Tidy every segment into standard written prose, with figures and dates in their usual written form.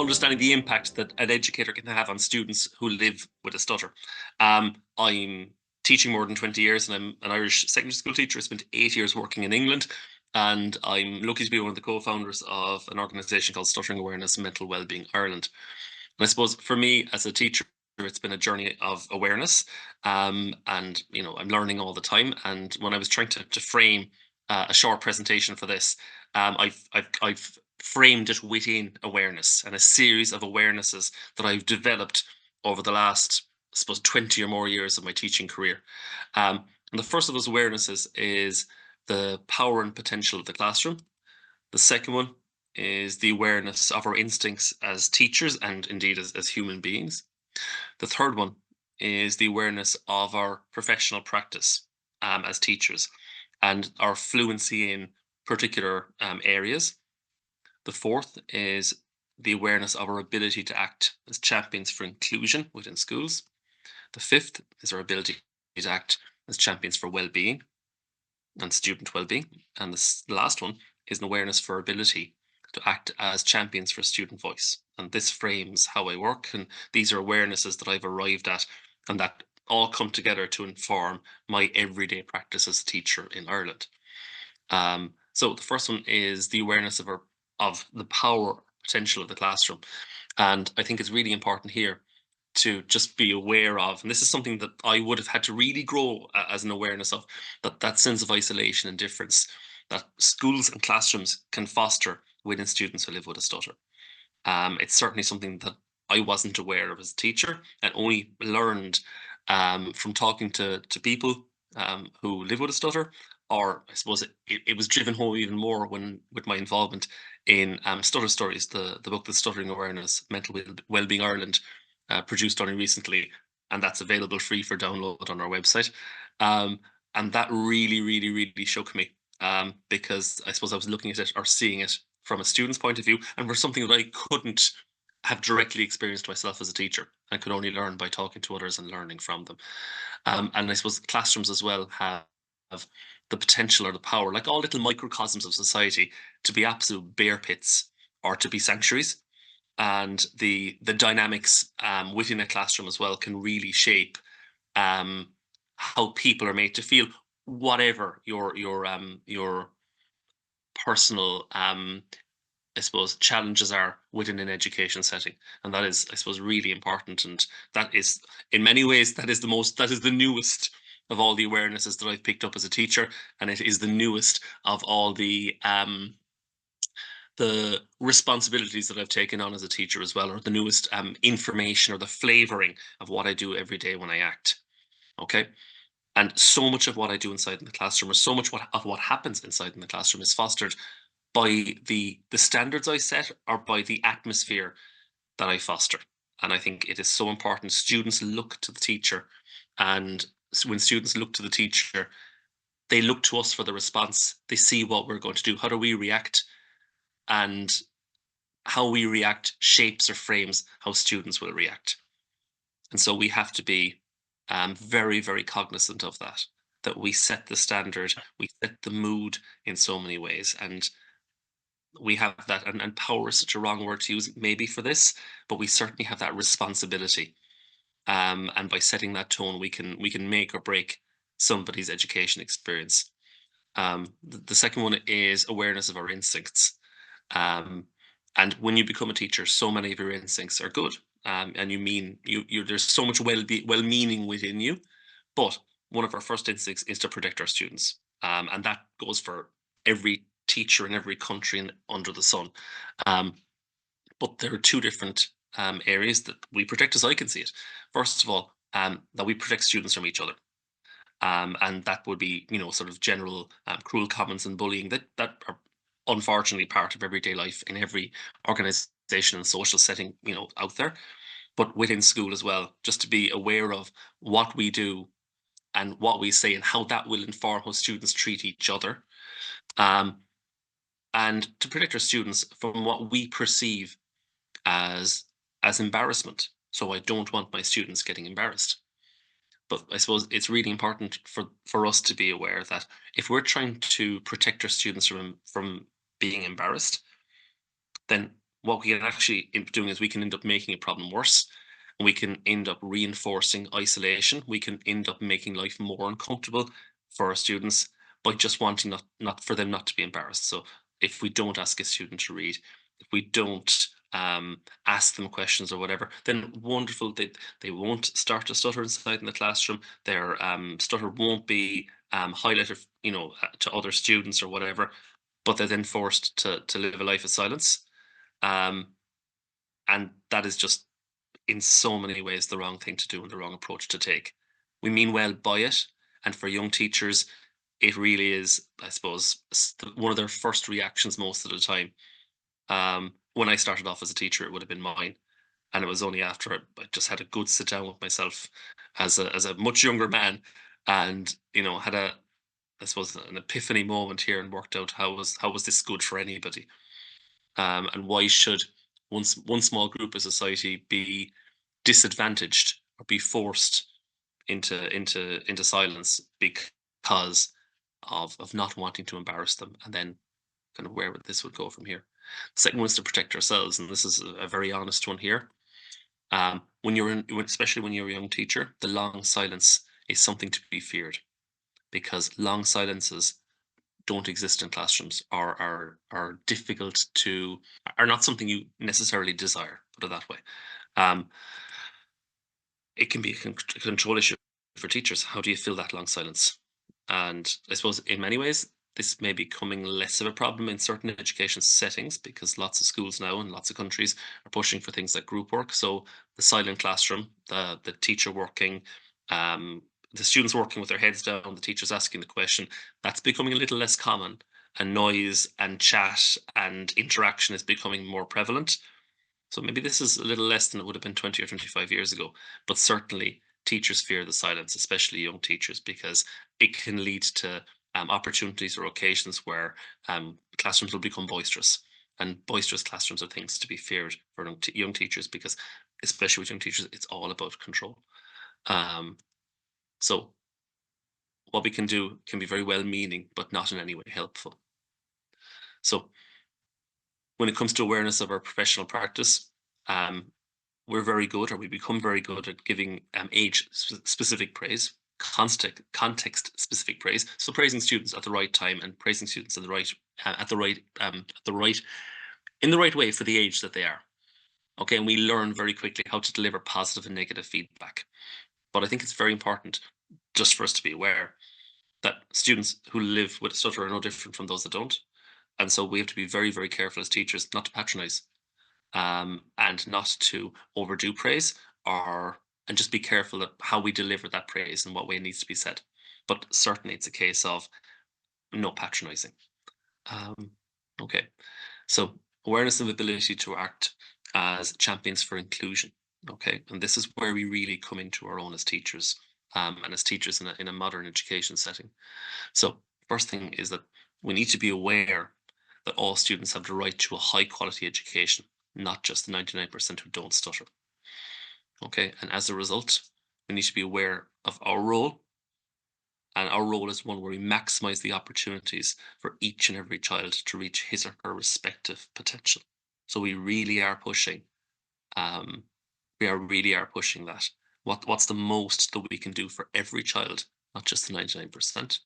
understanding the impact that an educator can have on students who live with a stutter. I'm teaching more than 20 years, and I'm an Irish secondary school teacher. I spent 8 years working in England, and I'm lucky to be one of the co-founders of an organisation called Stuttering Awareness and Mental Wellbeing Ireland. And I suppose for me as a teacher, it's been a journey of awareness, and I'm learning all the time. And when I was trying to frame a short presentation for this, I've framed it within awareness and a series of awarenesses that I've developed over the last, I suppose, 20 or more years of my teaching career. And the first of those awarenesses is the power and potential of the classroom. The second one is the awareness of our instincts as teachers and indeed as human beings. The third one is the awareness of our professional practice as teachers and our fluency in particular areas. The fourth is the awareness of our ability to act as champions for inclusion within schools. The fifth is our ability to act as champions for well-being and student well-being. And the last one is an awareness for our ability to act as champions for student voice. And this frames how I work, and these are awarenesses that I've arrived at and that all come together to inform my everyday practice as a teacher in Ireland. So the first one is the awareness of the power potential of the classroom. And I think it's really important here to just be aware of, and this is something that I would have had to really grow as an awareness of, that sense of isolation and difference that schools and classrooms can foster within students who live with a stutter. It's certainly something that I wasn't aware of as a teacher, and only learned from talking to people who live with a stutter, or I suppose it was driven home even more with my involvement in Stutter Stories, the book that Stuttering Awareness, Mental Wellbeing Ireland produced only recently, and that's available free for download on our website. And that really shook me, because I suppose I was looking at it or seeing it from a student's point of view, and for something that I couldn't have directly experienced myself as a teacher. I could only learn by talking to others and learning from them. And I suppose classrooms as well have the potential or the power, like all little microcosms of society, to be absolute bear pits or to be sanctuaries. And the dynamics within a classroom as well can really shape how people are made to feel, whatever your personal I suppose challenges are within an education setting. And that is, I suppose, really important. And that is, in many ways, that is the newest of all the awarenesses that I've picked up as a teacher, and it is the newest of all the responsibilities that I've taken on as a teacher as well, or the newest information or the flavoring of what I do every day when I act. Okay. And so much of what I do inside in the classroom, or so much of what happens inside in the classroom, is fostered by the standards I set or by the atmosphere that I foster. And I think it is so important students look to the teacher, and when students look to the teacher, they look to us for the response. They see what we're going to do. How do we react? And how we react shapes or frames how students will react. And so we have to be very cognizant of that we set the standard, we set the mood in so many ways. And we have that, and power is such a wrong word to use maybe for this, but we certainly have that responsibility. And by setting that tone, we can make or break somebody's education experience. The second one is awareness of our instincts. And when you become a teacher, so many of your instincts are good. And there's so much well-meaning within you. But one of our first instincts is to protect our students. And that goes for every teacher in every country under the sun. But there are two different areas that we protect, as I can see it. First of all, that we protect students from each other. And that would be, sort of general cruel comments and bullying that are unfortunately part of everyday life in every organization and social setting, out there. But within school as well, just to be aware of what we do and what we say and how that will inform how students treat each other. And to protect our students from what we perceive as embarrassment. So I don't want my students getting embarrassed. But I suppose it's really important for us to be aware that if we're trying to protect our students from being embarrassed, then what we can actually end up doing is we can end up making a problem worse. And we can end up reinforcing isolation. We can end up making life more uncomfortable for our students by just wanting not for them not to be embarrassed. So if we don't ask a student to read, if we don't ask them questions or whatever, then wonderful, they won't start to stutter inside in the classroom. Their stutter won't be highlighted, to other students or whatever, but they're then forced to live a life of silence. And that is just in so many ways the wrong thing to do and the wrong approach to take. We mean well by it, and for young teachers, it really is, I suppose, one of their first reactions most of the time. When I started off as a teacher, it would have been mine, and it was only after I just had a good sit down with myself as a much younger man, and had I suppose an epiphany moment here and worked out how was this good for anybody, and why should one small group of society be disadvantaged or be forced into silence because of not wanting to embarrass them, and then kind of where this would go from here. The second one is to protect ourselves, and this is a very honest one here. Especially when you're a young teacher, the long silence is something to be feared, because long silences don't exist in classrooms, are difficult to, are not something you necessarily desire, put it that way. It can be a control issue for teachers. How do you fill that long silence? And I suppose in many ways, this may be becoming less of a problem in certain education settings, because lots of schools now and lots of countries are pushing for things like group work. So the silent classroom, the teacher working, the students working with their heads down, the teachers asking the question, that's becoming a little less common, and noise and chat and interaction is becoming more prevalent. So maybe this is a little less than it would have been 20 or 25 years ago, but certainly teachers fear the silence, especially young teachers, because it can lead to opportunities or occasions where classrooms will become boisterous, and boisterous classrooms are things to be feared for young teachers, because especially with young teachers, it's all about control. So what we can do can be very well-meaning, but not in any way helpful. So when it comes to awareness of our professional practice, we're very good, or we become very good at giving age-specific praise, context-specific praise. So praising students at the right time and praising students in the right way for the age that they are. Okay, and we learn very quickly how to deliver positive and negative feedback. But I think it's very important just for us to be aware that students who live with a stutter are no different from those that don't. And so we have to be very, very careful as teachers not to patronize, and not to overdo praise, and just be careful of how we deliver that praise and what way it needs to be said. But certainly it's a case of no patronizing. Okay, so awareness and ability to act as champions for inclusion. Okay, and this is where we really come into our own as teachers, and as teachers in a modern education setting. So first thing is that we need to be aware that all students have the right to a high quality education, not just the 99% who don't stutter. Okay, and as a result, we need to be aware of our role, and our role is one where we maximize the opportunities for each and every child to reach his or her respective potential. So we really are pushing, that. What's the most that we can do for every child, not just the 99%.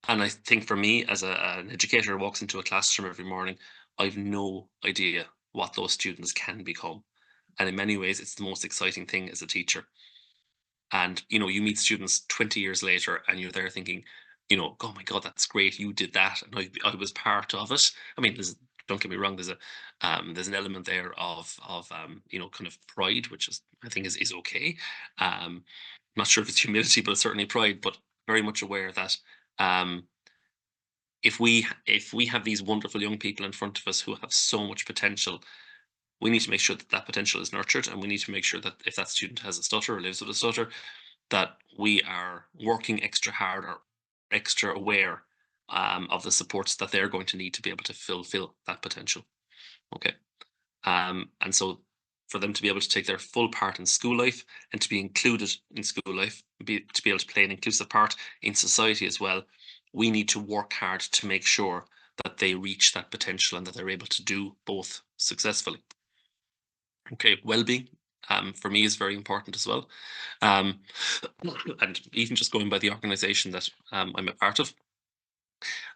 And I think for me, as an educator who walks into a classroom every morning, I've no idea what those students can become. And in many ways, it's the most exciting thing as a teacher. And, you meet students 20 years later and you're there thinking, oh my God, that's great. You did that. And I was part of it. I mean, don't get me wrong. There's an element there of kind of pride, which I think is okay. I'm not sure if it's humility, but it's certainly pride, but very much aware that, if we have these wonderful young people in front of us who have so much potential, we need to make sure that potential is nurtured, and we need to make sure that if that student has a stutter or lives with a stutter, that we are working extra hard or extra aware of the supports that they're going to need to be able to fulfill that potential. Okay, and so for them to be able to take their full part in school life and to be included in school life, to be able to play an inclusive part in society as well, we need to work hard to make sure that they reach that potential and that they're able to do both successfully. Okay, well-being for me is very important as well. And even just going by the organization that I'm a part of,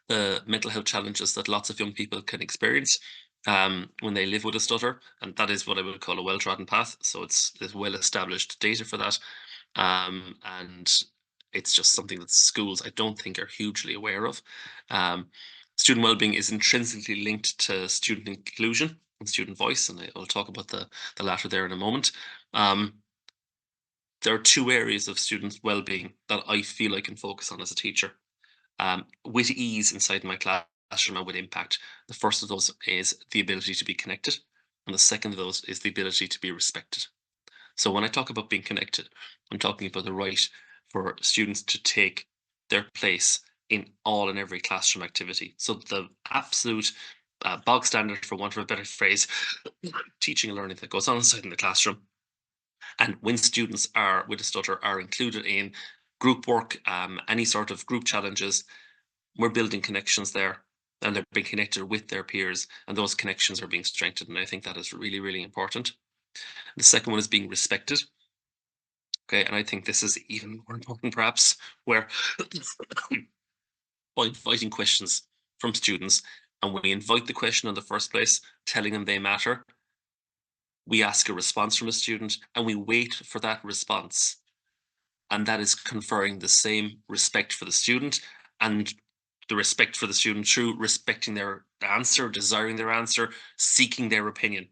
the mental health challenges that lots of young people can experience when they live with a stutter, and that is what I would call a well-trodden path. So there's well-established data for that, and it's just something that schools, I don't think, are hugely aware of. Student well-being is intrinsically linked to student inclusion and student voice, and I'll talk about the latter there in a moment. There are two areas of student well-being that I feel I can focus on as a teacher with ease inside my classroom and with impact. The first of those is the ability to be connected, and the second of those is the ability to be respected. So when I talk about being connected, I'm talking about the right for students to take their place in all and every classroom activity. So the absolute bog standard, for want of a better phrase, teaching and learning that goes on inside in the classroom. And when students are with a stutter are included in group work, any sort of group challenges, we're building connections there, and they're being connected with their peers, and those connections are being strengthened. And I think that is really, really important. The second one is being respected. Okay, and I think this is even more important, perhaps, where by inviting questions from students, and when we invite the question in the first place, telling them they matter, we ask a response from a student, and we wait for that response. And that is conferring the same respect for the student, and the respect for the student through respecting their answer, desiring their answer, seeking their opinion.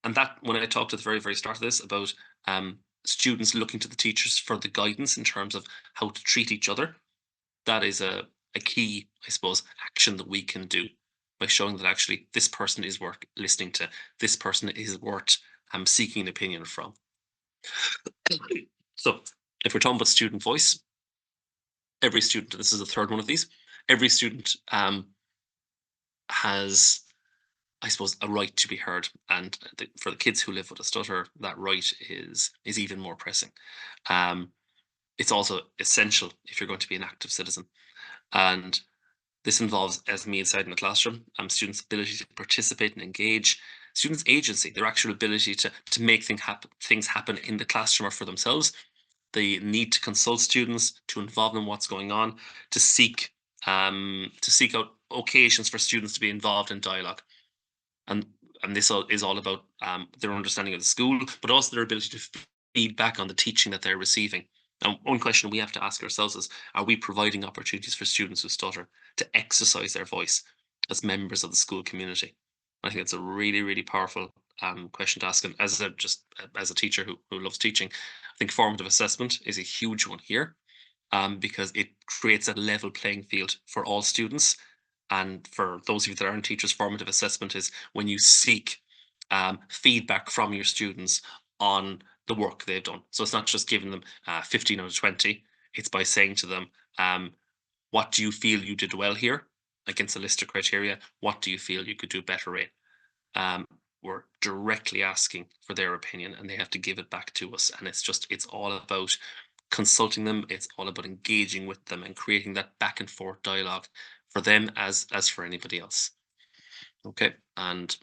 And that, when I talked at the very, very start of this about students looking to the teachers for the guidance in terms of how to treat each other, that is a key, I suppose, action that we can do by showing that actually this person is worth listening to, this person is worth seeking an opinion from. So if we're talking about student voice, every student, this is the third one of these, every student has, I suppose, a right to be heard, and for the kids who live with a stutter, that right is even more pressing. It's also essential if you're going to be an active citizen, and this involves, as me inside in the classroom, students' ability to participate and engage, students' agency, their actual ability to make things happen in the classroom or for themselves, the need to consult students, to involve them in what's going on, to seek out occasions for students to be involved in dialogue. And this is all about their understanding of the school, but also their ability to feed back on the teaching that they're receiving. And one question we have to ask ourselves is, are we providing opportunities for students who stutter to exercise their voice as members of the school community? I think it's a really, really powerful question to ask. And as a teacher who loves teaching, I think formative assessment is a huge one here, because it creates a level playing field for all students. And for those of you that aren't teachers, formative assessment is when you seek feedback from your students on the work they've done. So it's not just giving them 15 out of 20. It's by saying to them, what do you feel you did well here against a list of criteria? What do you feel you could do better in? We're directly asking for their opinion, and they have to give it back to us. And it's all about consulting them. It's all about engaging with them and creating that back and forth dialogue for them as for anybody else. Okay, and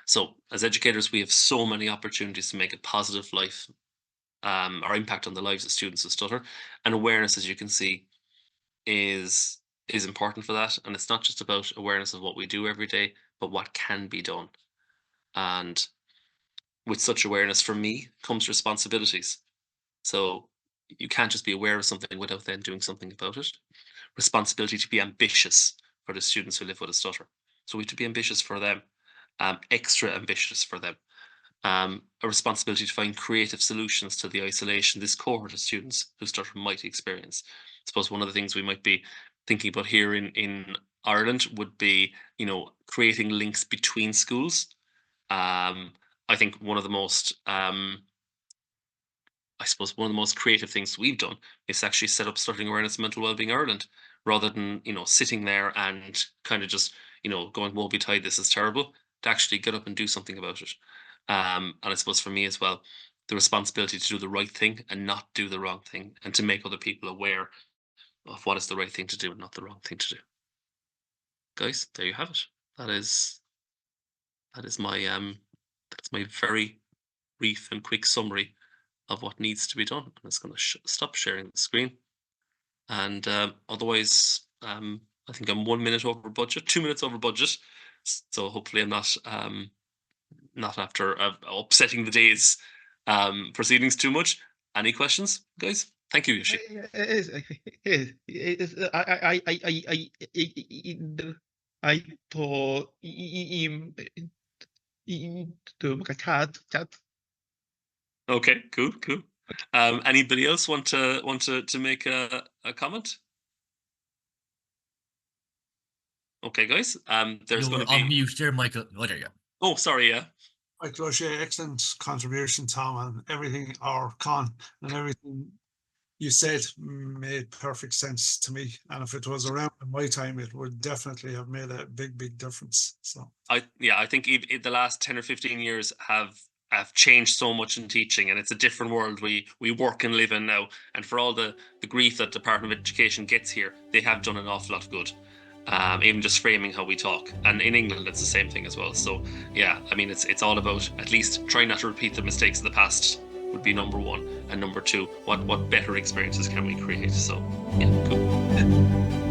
so as educators, we have so many opportunities to make a positive life or impact on the lives of students who stutter, and awareness, as you can see, is important for that. And it's not just about awareness of what we do every day, but what can be done. And with such awareness, for me, comes responsibilities. So you can't just be aware of something without then doing something about it. Responsibility to be ambitious for the students who live with a stutter. So we have to be ambitious for them, extra ambitious for them. A responsibility to find creative solutions to the isolation this cohort of students who stutter might experience. I suppose one of the things we might be thinking about here in Ireland would be, creating links between schools. I think one of the most creative things we've done is actually set up Stuttering Awareness and Mental Wellbeing Ireland, rather than, sitting there and kind of just, going, woe betide, this is terrible, to actually get up and do something about it. And I suppose for me as well, the responsibility to do the right thing and not do the wrong thing, and to make other people aware of what is the right thing to do and not the wrong thing to do. guys, there you have it. That is my that's my very brief and quick summary of what needs to be done. I'm just going to stop sharing the screen. And otherwise, I think I'm 1 minute over budget, 2 minutes over budget. So hopefully I'm not after upsetting the day's proceedings too much. Any questions, guys? Thank you, Yoshi. Okay, cool. Anybody else want to make a comment? Okay, guys. There's going to be on mute there, Michael. Oh, there you go. Oh, sorry. Yeah. Michael O'Shea, excellent contribution, Tom, and everything, or Con, and everything you said made perfect sense to me. And if it was around in my time, it would definitely have made a big difference. So I think the last 10 or 15 years have changed so much in teaching, and it's a different world we work and live in now. And for all the grief that Department of Education gets here, they have done an awful lot of good. Even just framing how we talk, and in England it's the same thing as well. So yeah, I mean it's all about at least trying not to repeat the mistakes of the past would be number one, and number two, what better experiences can we create? So yeah, cool.